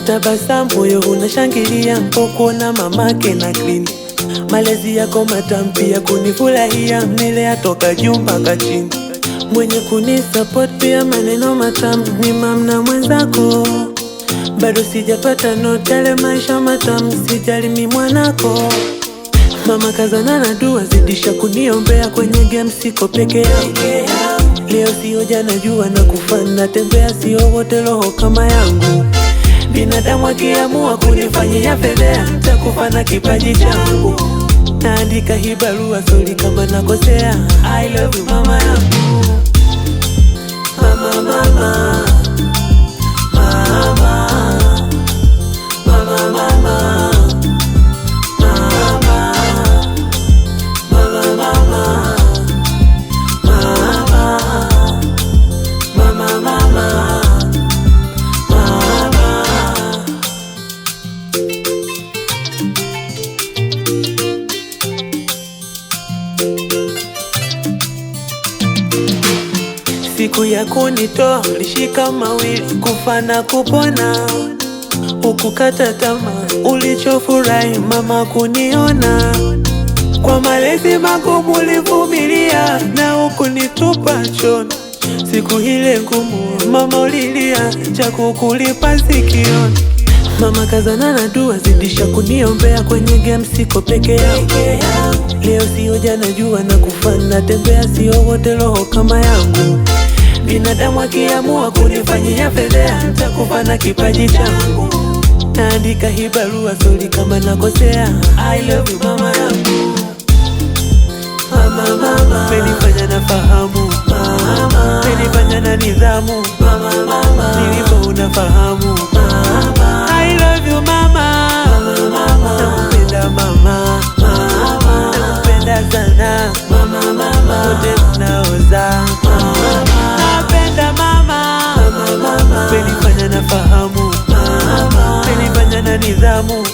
tabasamu moyo unashangilia mpokuona mamake na clean. Malezi yako matamu pia kunifurahia, mnilea toka juu mpaka chini. Mwenye kunisupport pia maneno matamu ni mamna mwenzako. Bado sijapata notele maisha matamu, sijali mi mwanako. Mama kazana na dua zidisha kuniombea, kwenye game siko peke yangu. Leo sio jana jua na kufana tembea, sio wote roho kama yangu. Binadamu akiamua kunifanyia fedhea, nitakufa na kipaji changu. Naandika hii barua sorry kama nakosea, I love you mama yangu. Mama mama mama mama mama siku ya kunitoa ulishika mawili, kufa na kupona. Ukukata tamaa ulichofurahi mama kuniona. Kwa malezi magumu ulivumilia na hukunitupa chooni. Siku ile ngumu mama ulilia, cha kukulipa sikioni. Mama kazana na dua zidisha kuniombea, kwenye game siko peke yangu. Leo sio jana jua na kufana tembea, sio wote roho kama yangu. Binadamu akiamua kunifanyia fedhea, nitakufa na kipaji changu. Naandika hii barua sorry kama nakosea, I love you mama yangu. Mama mama menifanya na fahamu, mama menifanya na nidhamu, mama mama nilipo unafahamu, mama I love you mama. Mama nakupenda mama, mama nakupenda sana mama, mama wote tunaoza mama, napenda mama, mama menifanya na fahamu, mama menifanya na nidhamu,